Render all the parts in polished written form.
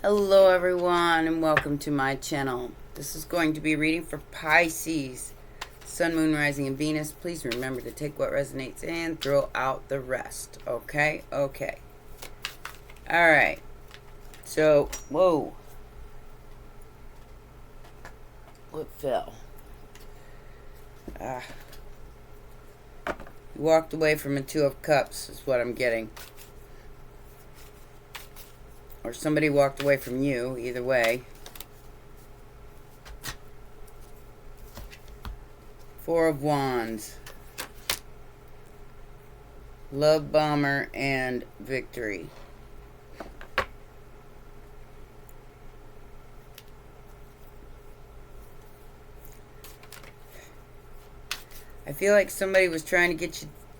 Hello everyone and welcome to my channel. This is going to be a reading for Pisces, Sun, Moon, Rising, and Venus. Please remember to take what resonates and throw out the rest. Okay? Okay. Alright. So, whoa. What fell? You walked away from a Two of Cups is what I'm getting. Or somebody walked away from you, either way. Four of Wands. Love Bomber and Victory. I feel like somebody was trying to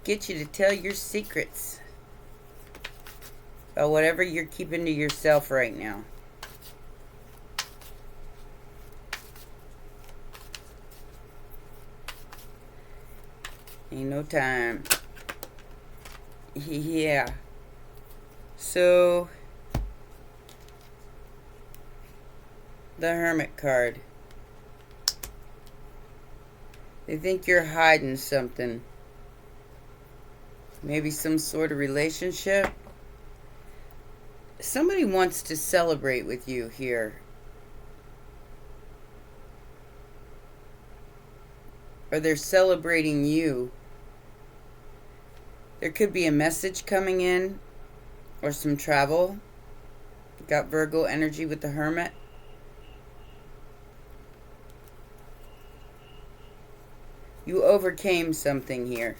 get you to tell your secrets about whatever you're keeping to yourself right now. Ain't no time. Yeah. So, the Hermit card. They think you're hiding something. Maybe some sort of relationship. Somebody wants to celebrate with you here. Or they're celebrating you. There could be a message coming in. Or some travel. Got Virgo energy with the Hermit. You overcame something here.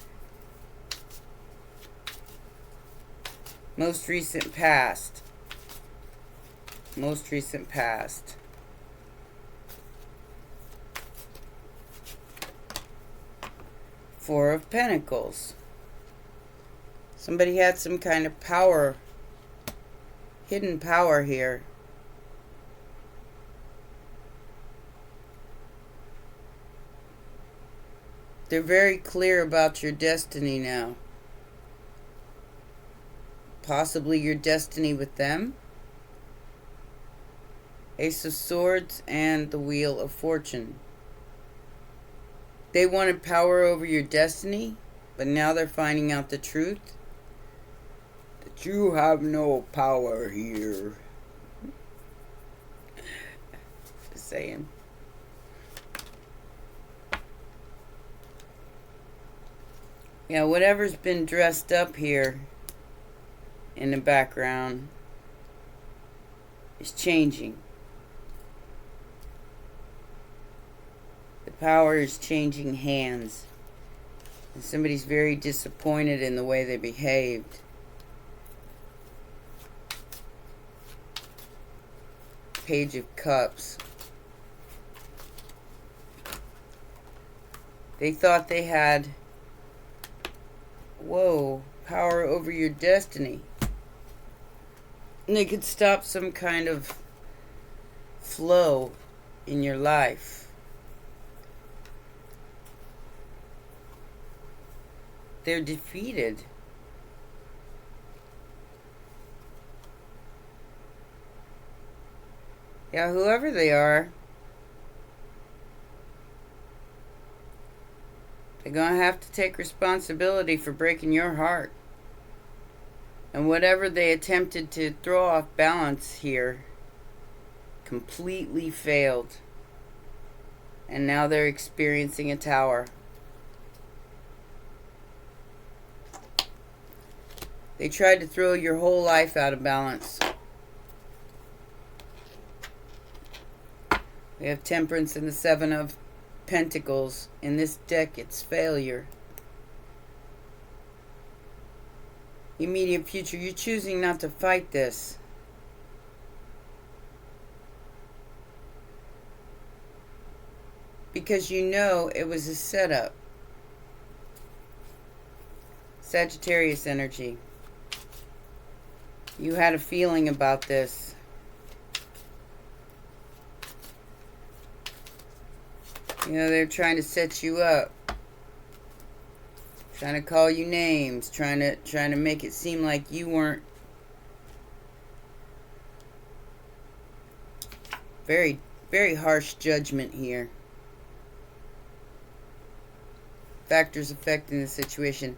Most recent past. Most recent past. Four of Pentacles. Somebody had some kind of power, hidden power here. They're very clear about your destiny now. Possibly your destiny with them. Ace of Swords and the Wheel of Fortune. They wanted power over your destiny, but now they're finding out the truth. That you have no power here. Just saying. Yeah, whatever's been dressed up here in the background is changing. The power is changing hands. And somebody's very disappointed in the way they behaved. Page of Cups. They thought they had, power over your destiny. And they could stop some kind of flow in your life. They're defeated. Yeah, whoever they are, they're going to have to take responsibility for breaking your heart. And whatever they attempted to throw off balance here completely failed. And now they're experiencing a tower. They tried to throw your whole life out of balance. We have Temperance and the Seven of Pentacles. In this deck, it's failure. Immediate future. You're choosing not to fight this. Because you know it was a setup. Sagittarius energy. You had a feeling about this. You know, they're trying to set you up. Trying to call you names. Trying to make it seem like you weren't Very, very harsh judgment here. Factors affecting the situation.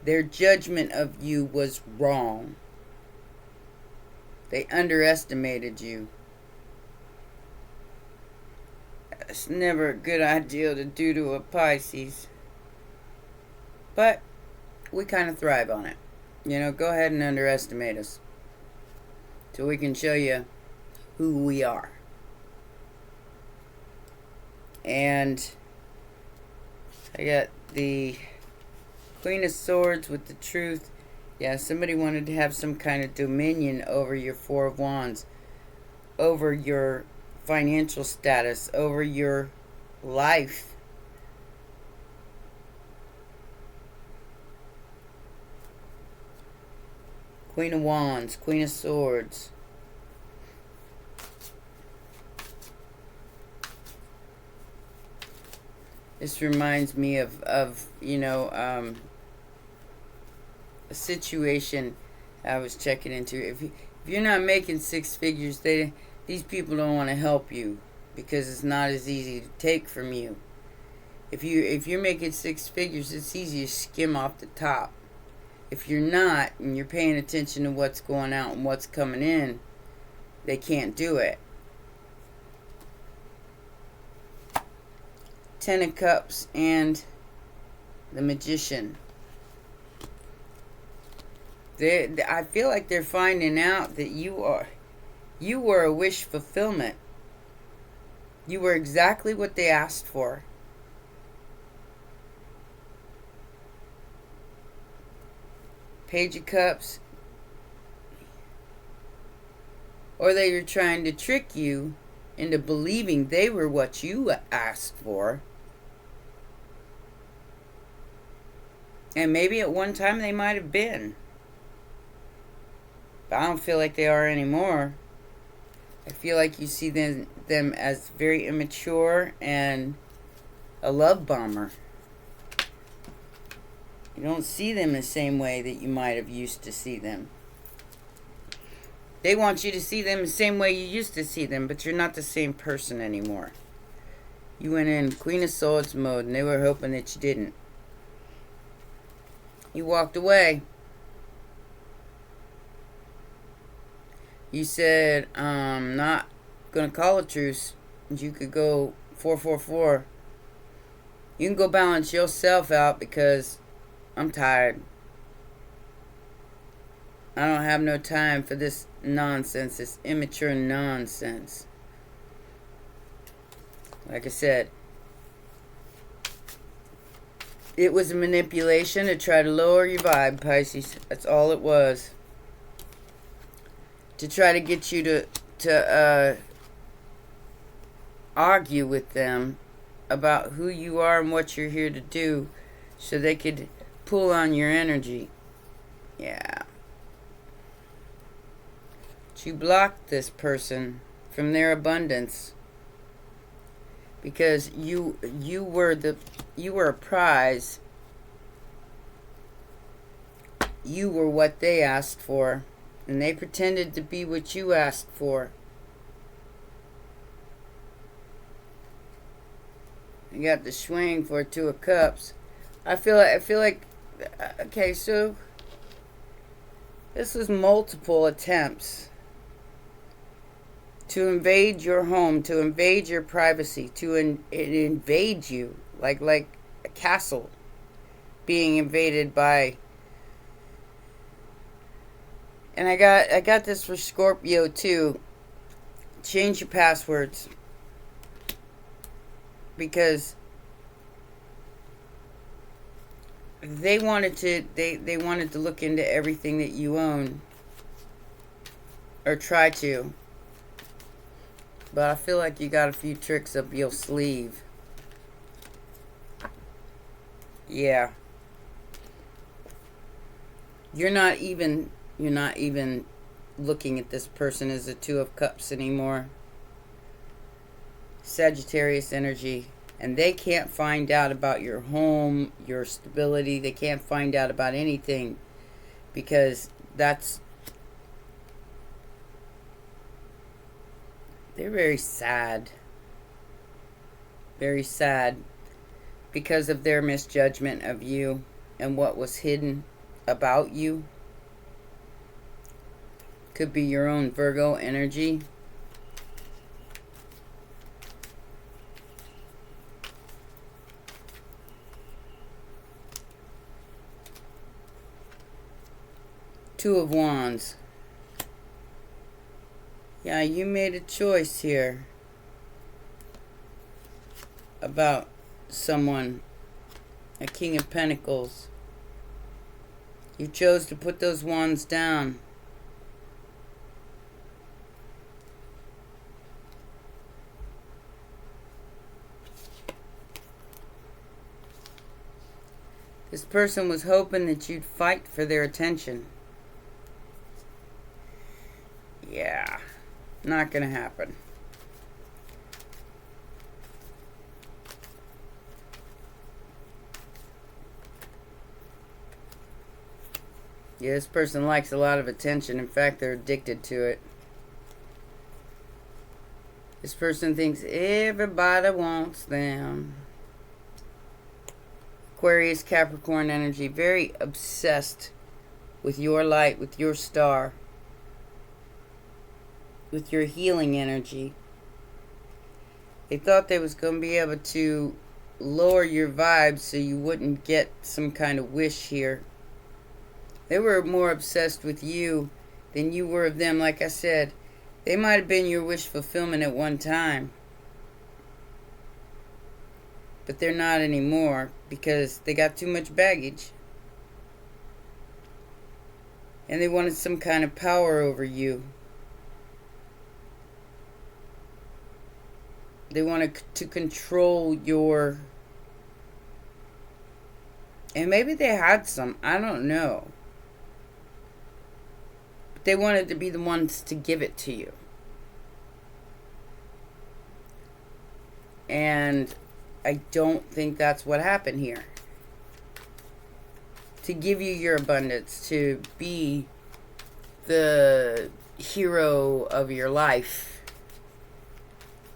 Their judgment of you was wrong. They underestimated you. It's never a good idea to do to a Pisces. But we kind of thrive on it. You know, go ahead and underestimate us, so we can show you who we are. And I got the Queen of Swords with the Truth. Yeah, somebody wanted to have some kind of dominion over your Four of Wands, over your financial status, over your life. Queen of Wands, Queen of Swords. This reminds me of you know, a situation I was checking into. If you're not making six figures, these people don't want to help you because it's not as easy to take from you. If you're making six figures, it's easy to skim off the top. If you're not, and you're paying attention to what's going out and what's coming in, they can't do it. Ten of Cups and the Magician. I feel like they're finding out that you were a wish fulfillment. You were exactly what they asked for. Page of Cups. Or they were trying to trick you into believing they were what you asked for. And maybe at one time they might have been. But I don't feel like they are anymore. I feel like you see them as very immature and a love bomber. You don't see them the same way that you might have used to see them. They want you to see them the same way you used to see them, but you're not the same person anymore. You went in Queen of Swords mode, and they were hoping that you didn't. You walked away. You said, I'm not going to call a truce. You could go 444. You can go balance yourself out because I'm tired. I don't have no time for this nonsense, this immature nonsense. Like I said, it was a manipulation to try to lower your vibe, Pisces. That's all it was. To try to get you to argue with them about who you are and what you're here to do, so they could pull on your energy. Yeah. But you blocked this person from their abundance because you were a prize. You were what they asked for, and they pretended to be what you asked for. You got the swing for Two of Cups. I feel like okay, so this was multiple attempts to invade your home, to invade your privacy, to invade you like a castle being invaded by. And I got this for Scorpio too. Change your passwords, because they wanted to look into everything that you own, or try to. But I feel like you got a few tricks up your sleeve. Yeah. You're not even looking at this person as a Two of Cups anymore. Sagittarius energy. And they can't find out about your home, your stability. They can't find out about anything, because that's They're very sad. Very sad because of their misjudgment of you and what was hidden about you. Could be your own Virgo energy. Two of Wands. Yeah, you made a choice here about someone. A King of Pentacles. You chose to put those wands down. This person was hoping that you'd fight for their attention. Yeah, not gonna happen. Yeah, this person likes a lot of attention. In fact, they're addicted to it. This person thinks everybody wants them. Aquarius, Capricorn energy. Very obsessed with your light, with your star, with your healing energy. They thought they was going to be able to lower your vibes so you wouldn't get some kind of wish here. They were more obsessed with you than you were of them. Like I said, they might have been your wish fulfillment at one time. But they're not anymore because they got too much baggage. And they wanted some kind of power over you. They wanted to control your... And maybe they had some. I don't know. But they wanted to be the ones to give it to you. And I don't think that's what happened here. To give you your abundance, to be the hero of your life.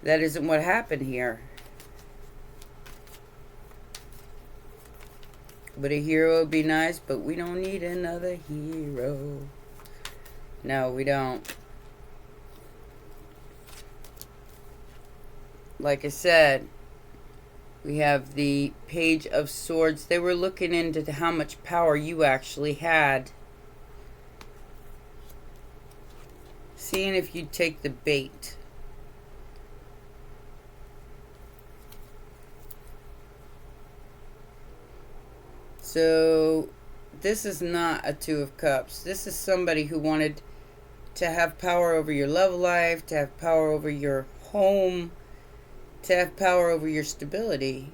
That isn't what happened here. But a hero would be nice, but we don't need another hero. No, we don't. Like I said, we have the Page of Swords. They were looking into how much power you actually had. Seeing if you'd take the bait. So, this is not a Two of Cups. This is somebody who wanted to have power over your love life, to have power over your home, to have power over your stability.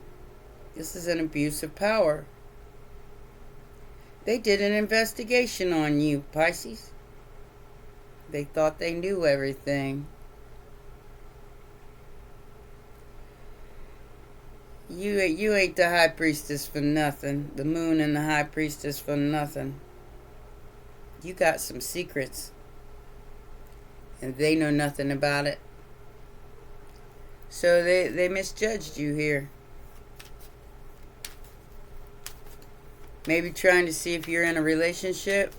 This is an abuse of power. They did an investigation on you, Pisces. They thought they knew everything. You ain't the High Priestess for nothing. The Moon and the High Priestess for nothing. You got some secrets. And they know nothing about it. So they misjudged you here. Maybe trying to see if you're in a relationship.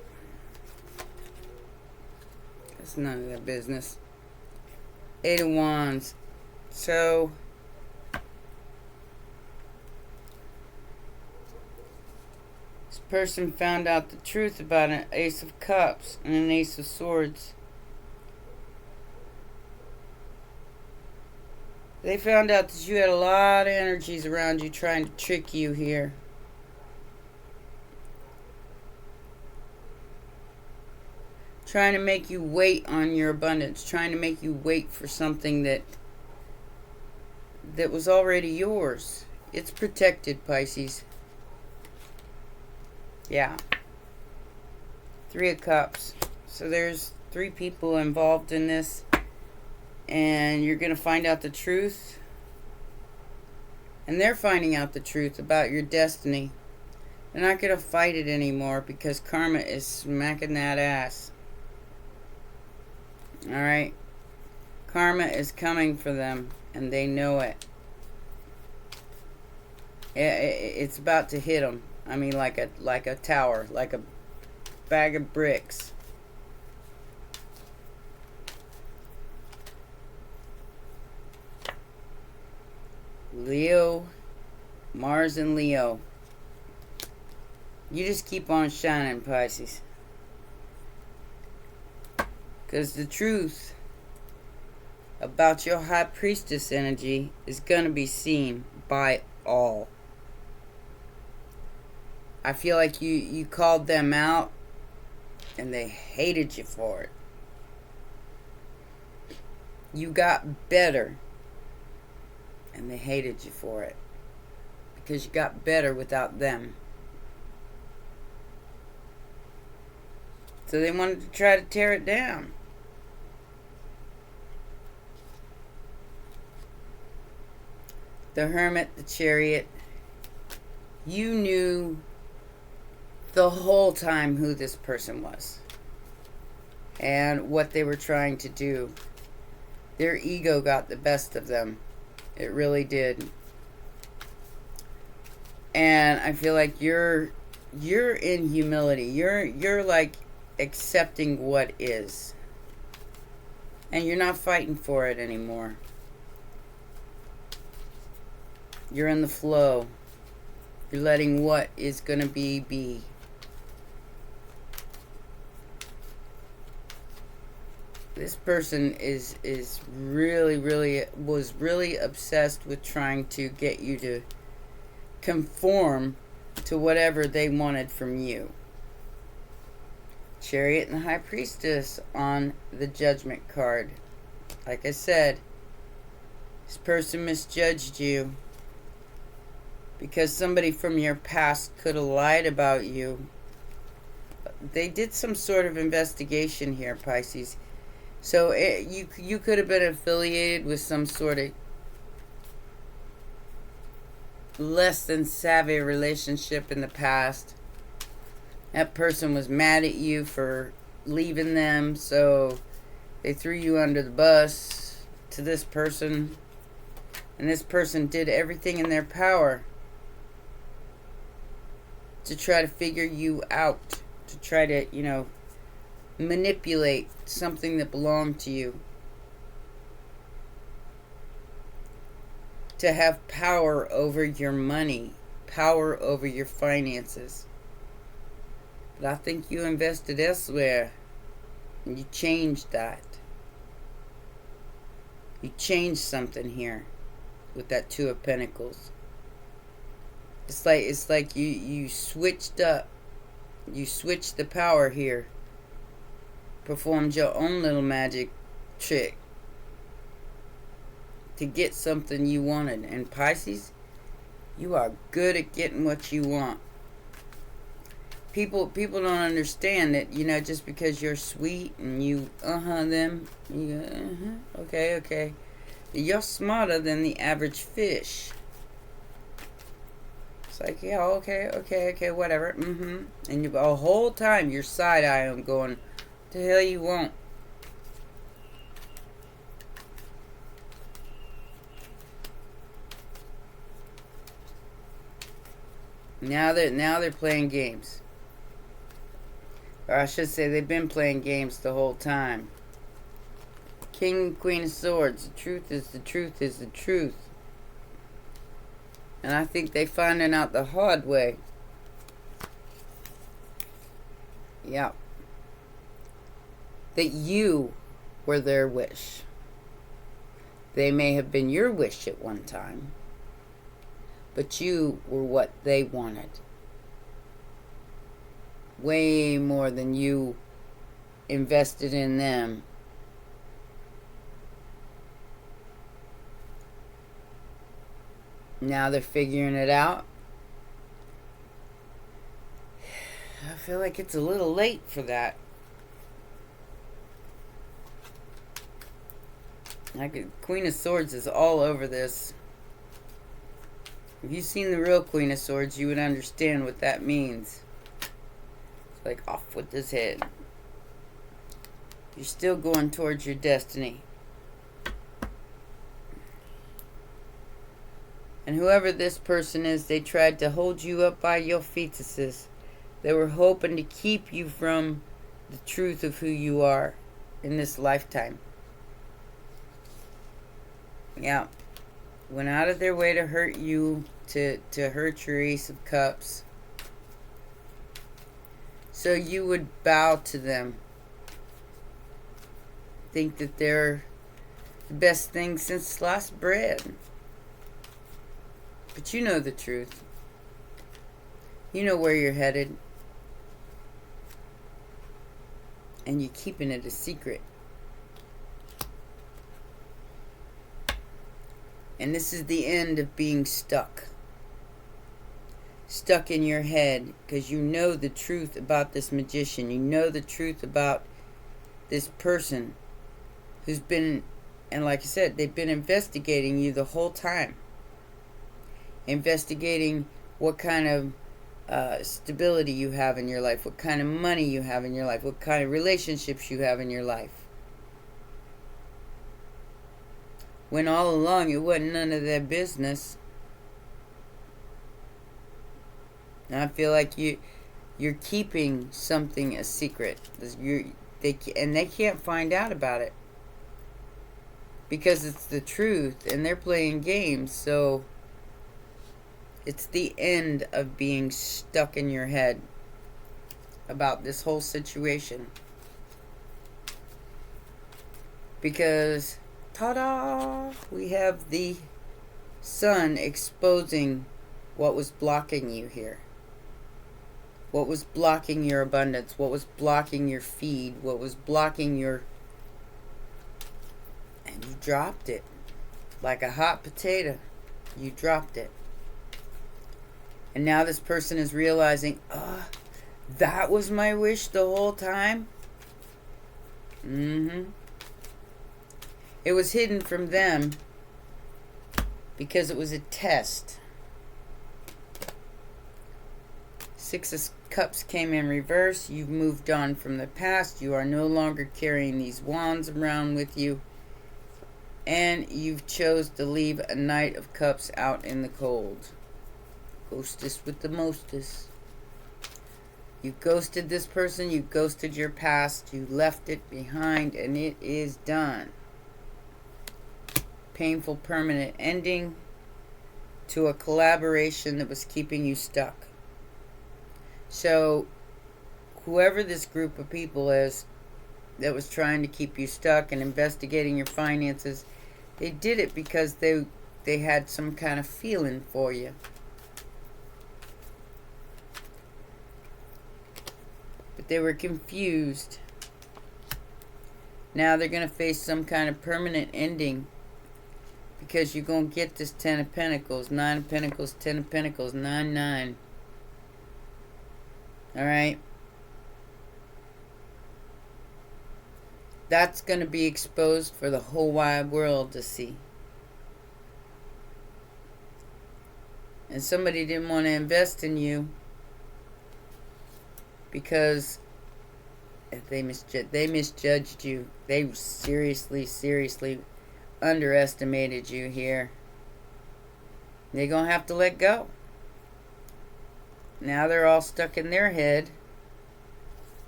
That's none of their business. Eight of Wands. So... person found out the truth about an Ace of Cups and an Ace of Swords. They found out that you had a lot of energies around you trying to trick you here. Trying to make you wait on your abundance. Trying to make you wait for something that was already yours. It's protected, Pisces. Yeah. Three of Cups. So there's three people involved in this. And you're going to find out the truth. And they're finding out the truth about your destiny. They're not going to fight it anymore because karma is smacking that ass. Alright? Karma is coming for them, and they know it. It's about to hit them. I mean, like a tower, like a bag of bricks. Leo, Mars and Leo. You just keep on shining, Pisces. Because the truth about your High Priestess energy is going to be seen by all. I feel like you called them out and they hated you for it. You got better and they hated you for it. Because you got better without them. So they wanted to try to tear it down. The Hermit, the Chariot. You knew the whole time who this person was. And what they were trying to do. Their ego got the best of them. It really did. And I feel like you're in humility. You're like accepting what is. And you're not fighting for it anymore. You're in the flow. You're letting what is going to be. This person is was really obsessed with trying to get you to conform to whatever they wanted from you. Chariot and the High Priestess on the Judgment card. Like I said, this person misjudged you because somebody from your past could have lied about you. They did some sort of investigation here, Pisces. So you could have been affiliated with some sort of less than savvy relationship in the past. That person was mad at you for leaving them, so they threw you under the bus to this person. And this person did everything in their power to try to figure you out, to try to, manipulate something that belonged to you, to have power over your money, power over your finances. But I think you invested elsewhere, and you changed that. You changed something here with that Two of Pentacles. It's like you switched up. You switched the power here. Performed your own little magic trick to get something you wanted. And Pisces, you are good at getting what you want. People don't understand that, just because you're sweet and you them, you go, okay. You're smarter than the average fish. It's like, yeah, okay, whatever, And you the whole time you're side-eyeing them going, the hell you won't. Now they're playing games. Or I should say they've been playing games the whole time. King, Queen of Swords. The truth is the truth is the truth. And I think they're finding out the hard way. Yeah. That you were their wish. They may have been your wish at one time, but you were what they wanted. Way more than you invested in them. Now they're figuring it out. I feel like it's a little late for that. Queen of Swords is all over this. If you've seen the real Queen of Swords, you would understand what that means. It's like, off with his head. You're still going towards your destiny. And whoever this person is, they tried to hold you up by your fetuses. They were hoping to keep you from the truth of who you are in this lifetime. Yeah. Went out of their way to hurt you, to hurt your Ace of Cups. So you would bow to them. Think that they're the best thing since sliced bread. But you know the truth. You know where you're headed. And you're keeping it a secret. And this is the end of being stuck. Stuck in your head. Because you know the truth about this magician. You know the truth about this person who's been, and like I said, they've been investigating you the whole time. Investigating what kind of stability you have in your life, what kind of money you have in your life, what kind of relationships you have in your life. When all along it wasn't none of their business. And I feel like you're keeping something a secret. They can't find out about it. Because it's the truth and they're playing games, so it's the end of being stuck in your head about this whole situation. Because, ta-da! We have the sun exposing what was blocking you here. What was blocking your abundance. What was blocking your feed. What was blocking your... And you dropped it. Like a hot potato. You dropped it. And now this person is realizing, that was my wish the whole time? It was hidden from them because it was a test. Six of Cups came in reverse. You've moved on from the past. You are no longer carrying these wands around with you. And you've chose to leave a Knight of Cups out in the cold. Ghostess with the mostest. You ghosted this person. You ghosted your past. You left it behind and it is done. Painful permanent ending to a collaboration that was keeping you stuck. So whoever this group of people is that was trying to keep you stuck and investigating your finances, they did it because they had some kind of feeling for you. But they were confused. Now they're going to face some kind of permanent ending because you're going to get this 10 of Pentacles, 9 of Pentacles, 10 of Pentacles, 9. Alright? That's going to be exposed for the whole wide world to see. And somebody didn't want to invest in you because they misjudged you. They seriously underestimated you here. They're going to have to let go. Now they're all stuck in their head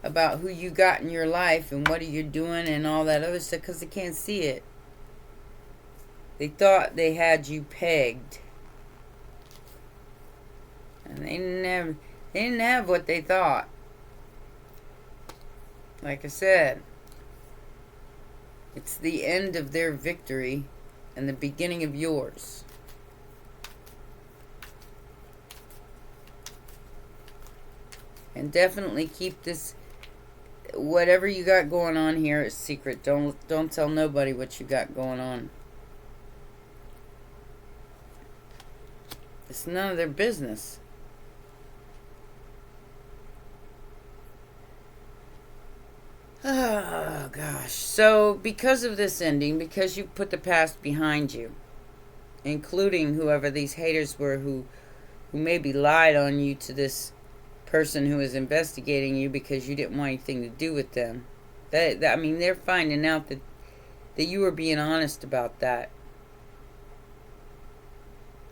about who you got in your life and what are you doing and all that other stuff because they can't see it. They thought they had you pegged. And they didn't have what they thought. Like I said, it's the end of their victory and the beginning of yours. And definitely keep this, whatever you got going on here, is secret. Don't tell nobody what you got going on. It's none of their business. Oh, gosh. So, because of this ending, because you put the past behind you, including whoever these haters were who maybe lied on you to this person who is investigating you because you didn't want anything to do with them. I mean, they're finding out that you were being honest about that.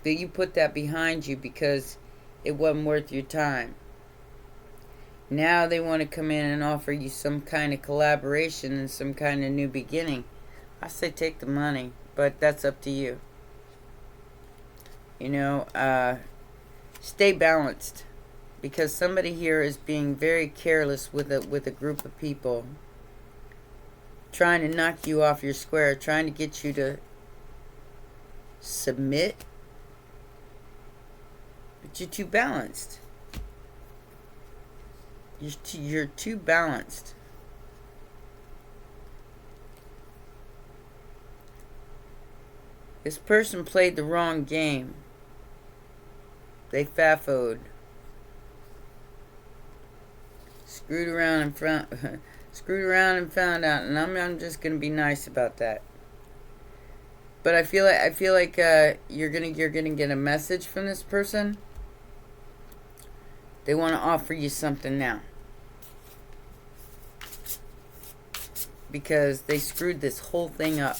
that you put that behind you because it wasn't worth your time. Now they want to come in and offer you some kind of collaboration and some kind of new beginning. I say take the money, but that's up to you. You know, stay balanced, because somebody here is being very careless with a group of people, trying to knock you off your square, trying to get you to submit, but you're too balanced. You're too balanced. This person played the wrong game. They fafoed. Screwed around and found out, and I'm just gonna be nice about that. But I feel like you're gonna get a message from this person. They want to offer you something now, because they screwed this whole thing up.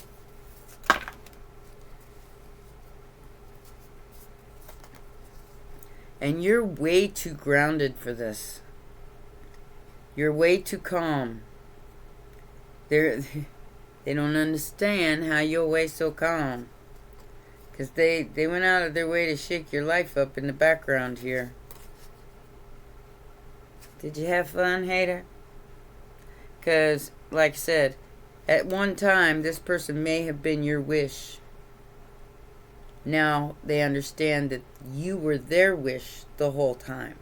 And you're way too grounded for this. You're way too calm. They don't understand how you're way so calm. Because they went out of their way to shake your life up in the background here. Did you have fun, hater? Because, like I said, at one time, this person may have been your wish. Now they understand that you were their wish the whole time.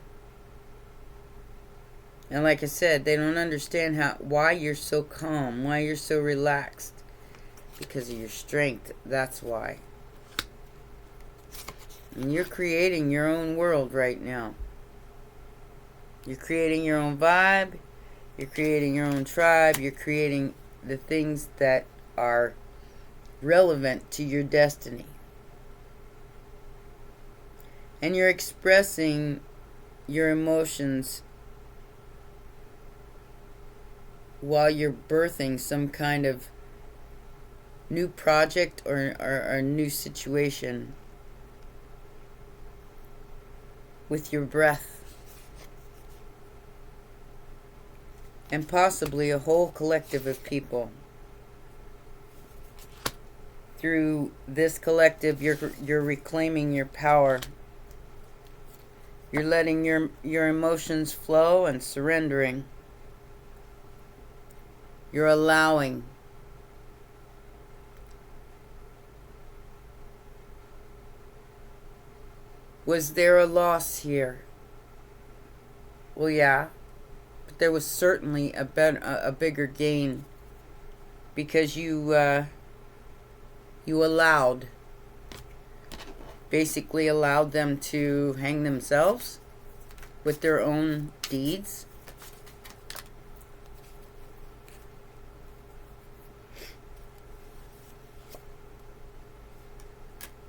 And like I said, they don't understand why you're so calm, why you're so relaxed. Because of your strength, that's why. And you're creating your own world right now. You're creating your own vibe. You're creating your own tribe. You're creating the things that are relevant to your destiny. And you're expressing your emotions while you're birthing some kind of new project or new situation with your breath. And possibly a whole collective of people. Through this collective, you're reclaiming your power. You're letting your emotions flow and surrendering. You're allowing. Was there a loss here? Well, yeah. But there was certainly a bigger gain. Because you allowed. Basically allowed them to hang themselves with their own deeds.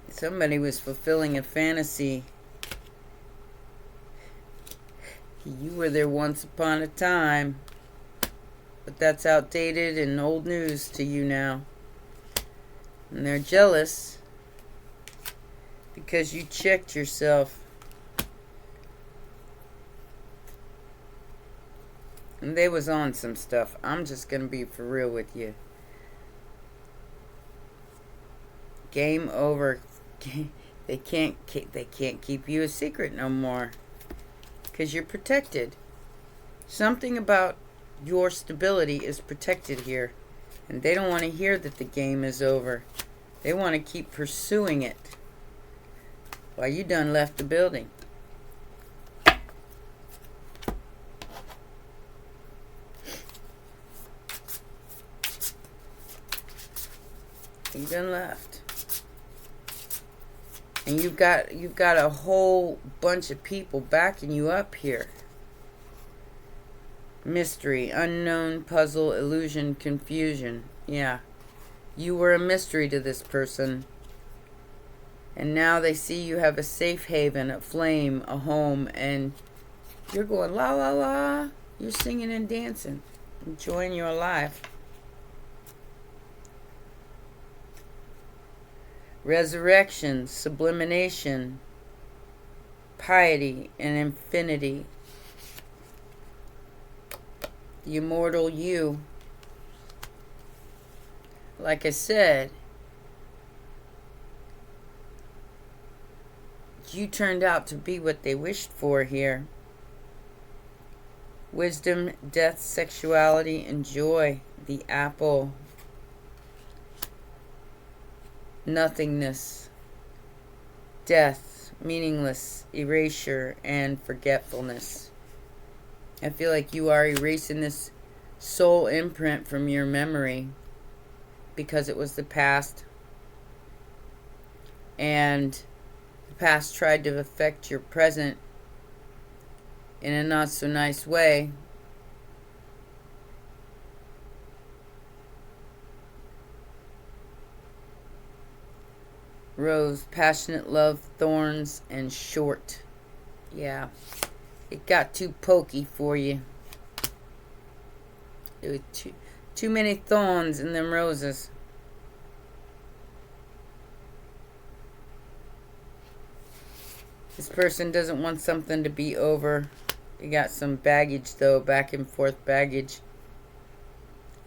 Somebody was fulfilling a fantasy. You were there once upon a time. But that's outdated and old news to you now. And they're jealous. Because you checked yourself. And they was on some stuff. I'm just going to be for real with you. Game over. They can't keep you a secret no more. Because you're protected. Something about your stability is protected here. And they don't want to hear that the game is over. They want to keep pursuing it. Well, you done left the building. You done left. And you've got a whole bunch of people backing you up here. Mystery, unknown, puzzle, illusion, confusion. Yeah. You were a mystery to this person. And now they see you have a safe haven, a flame, a home, and you're going la la la. You're singing and dancing, enjoying your life. resurrection, sublimation, piety, and infinity. The immortal you. Like I said, you turned out to be what they wished for here. Wisdom, death, sexuality, and joy. The apple. Nothingness. Death, meaningless, erasure, and forgetfulness. I feel like you are erasing this soul imprint from your memory because it was the past, and the past tried to affect your present in a not so nice way. Rose, passionate love, thorns, and short. Yeah, it got too pokey for you. It was too many thorns in them roses. This person doesn't want something to be over. They got some baggage, though, back and forth baggage.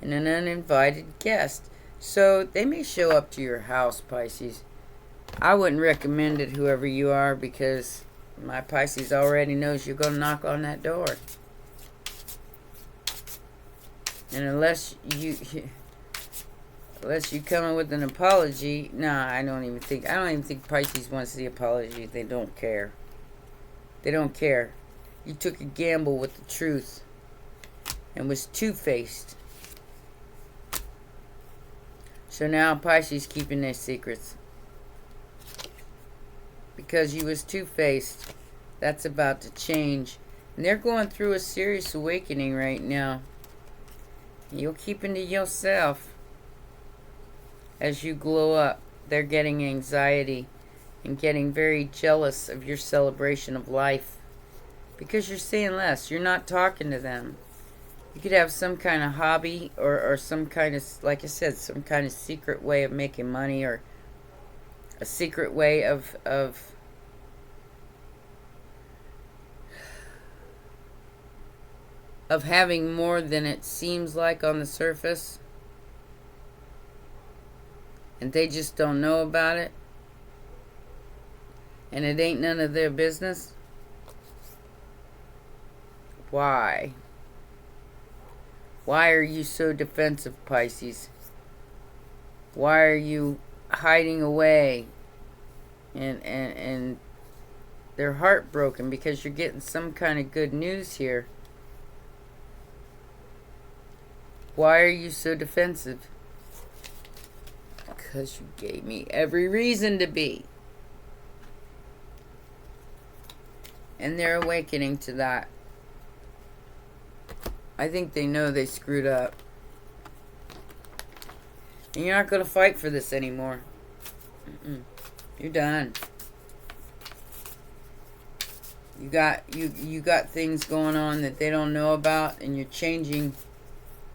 And an uninvited guest. So they may show up to your house, Pisces. I wouldn't recommend it, whoever you are, because my Pisces already knows you're going to knock on that door. And unless you come in with an apology, nah, I don't even think Pisces wants the apology. They don't care. They don't care. You took a gamble with the truth and was two-faced. So now Pisces keeping their secrets. Because you was two-faced. That's about to change. And they're going through a serious awakening right now. You'll keep into yourself. As you glow up, they're getting anxiety and getting very jealous of your celebration of life. Because you're saying less. You're not talking to them. You could have some kind of hobby or some kind of, like I said, some kind of secret way of making money, or a secret way of having more than it seems like on the surface. And they just don't know about it. And it ain't none of their business. Why? Why are you so defensive, Pisces? Why are you hiding away? And they're heartbroken because you're getting some kind of good news here. Why are you so defensive? Because you gave me every reason to be. And they're awakening to that. I think they know they screwed up. And you're not going to fight for this anymore. You're done. You got things going on that they don't know about, and you're changing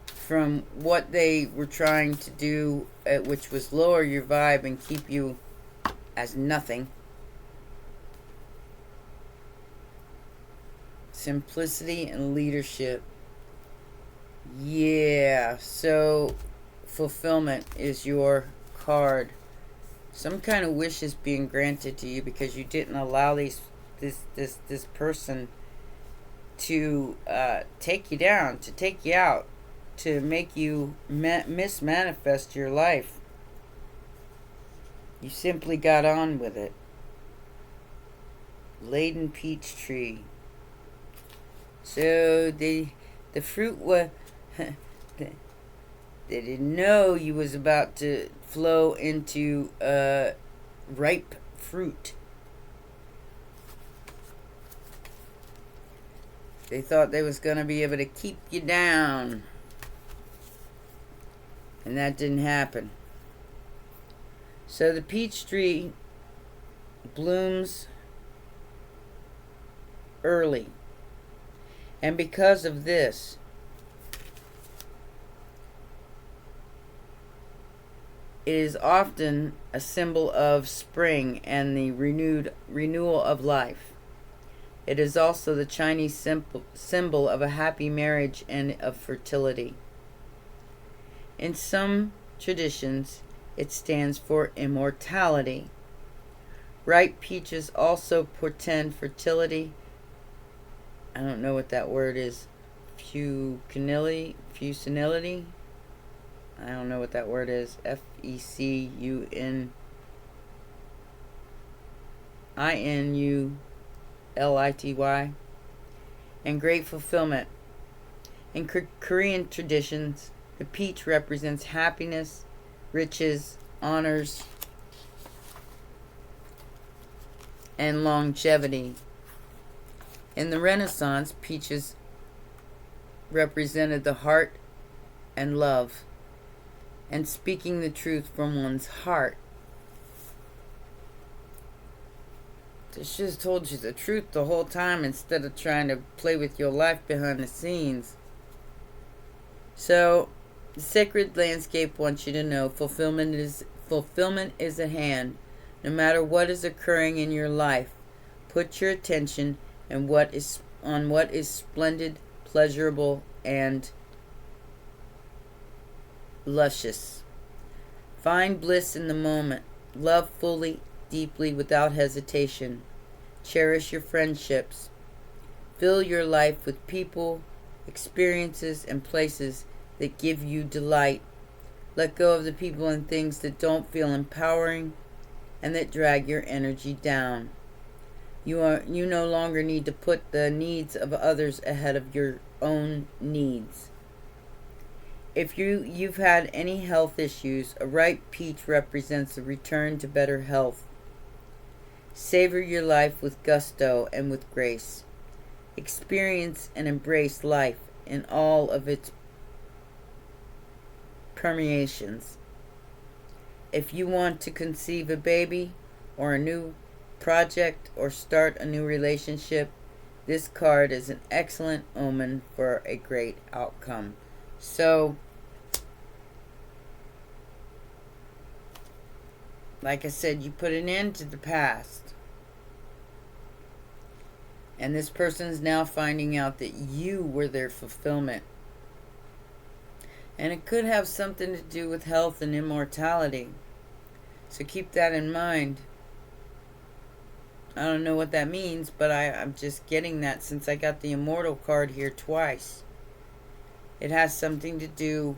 from what they were trying to do, which was lower your vibe and keep you as nothing. Simplicity and leadership. Yeah, so fulfillment is your card. Some kind of wish is being granted to you because you didn't allow this person to take you down, to take you out, to make you mismanifest your life. You simply got on with it. Laden peach tree. So the fruit was... they didn't know you was about to flow into ripe fruit. They thought they was going to be able to keep you down. And that didn't happen. So the peach tree blooms early. And because of this, It is often a symbol of spring and the renewal of life. It is also the Chinese symbol of a happy marriage and of fertility. In some traditions, it stands for immortality. Ripe peaches also portend fertility. I don't know what that word is. Fusinility? I don't know what that word is. Fecunility. And great fulfillment. In Korean traditions, the peach represents happiness, riches, honors, and longevity. In the Renaissance, peaches represented the heart and love, and speaking the truth from one's heart. They should have told you the truth the whole time instead of trying to play with your life behind the scenes. So, the sacred landscape wants you to know fulfillment is at hand. No matter what is occurring in your life, put your attention on what is splendid, pleasurable, and luscious. Find bliss in the moment. Love fully, deeply, without hesitation. Cherish your friendships. Fill your life with people, experiences, and places that give you delight. Let go of the people and things that don't feel empowering and that drag your energy down. You no longer need to put the needs of others ahead of your own needs. If you've had any health issues, a ripe peach represents a return to better health. Savor your life with gusto and with grace. Experience and embrace life in all of its permeations. If you want to conceive a baby or a new project or start a new relationship, this card is an excellent omen for a great outcome. So, like I said, you put an end to the past. And this person is now finding out that you were their fulfillment. And it could have something to do with health and immortality. So keep that in mind. I don't know what that means, but I'm just getting that since I got the Immortal card here twice. It has something to do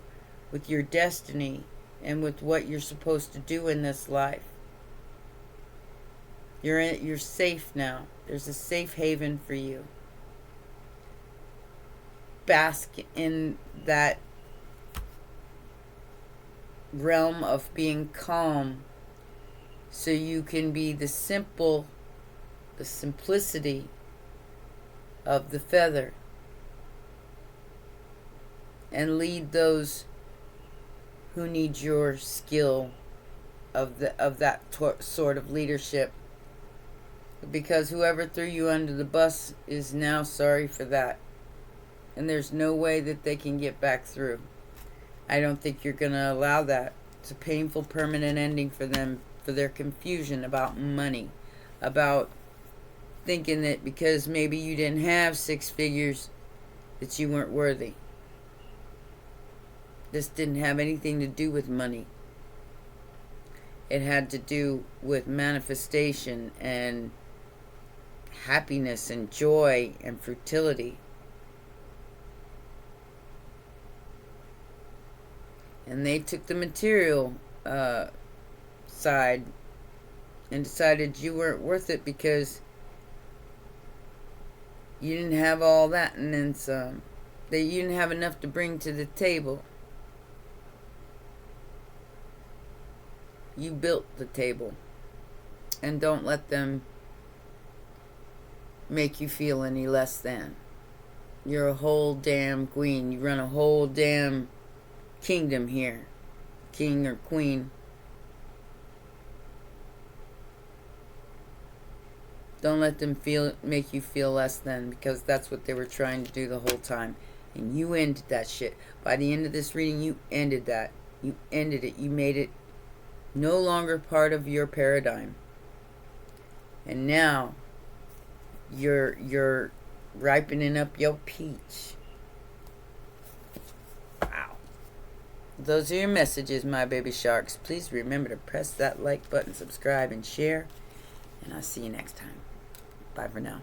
with your destiny and with what you're supposed to do in this life. You're safe now. There's a safe haven for you. Bask in that realm of being calm so you can be the simplicity of the feather and lead those who need your skill of that sort of leadership, because whoever threw you under the bus is now sorry for that, and there's no way that they can get back through. I don't think you're going to allow that. It's a painful permanent ending for them, for their confusion about money, about thinking that because maybe you didn't have 6 figures that you weren't worthy. This didn't have anything to do with money. It had to do with manifestation and happiness and joy and fertility. And they took the material side and decided you weren't worth it because you didn't have all that and then some. That you didn't have enough to bring to the table. You built the table. And don't let them make you feel any less than. You're a whole damn queen. You run a whole damn kingdom here. King or queen. Don't let them make you feel less than, because that's what they were trying to do the whole time. And you ended that shit. By the end of this reading, you ended that. You ended it. You made it No longer part of your paradigm. And now you're ripening up your peach. Wow. Those are your messages, my baby sharks. Please remember to press that like button, subscribe, and share. And I'll see you next time. Bye for now.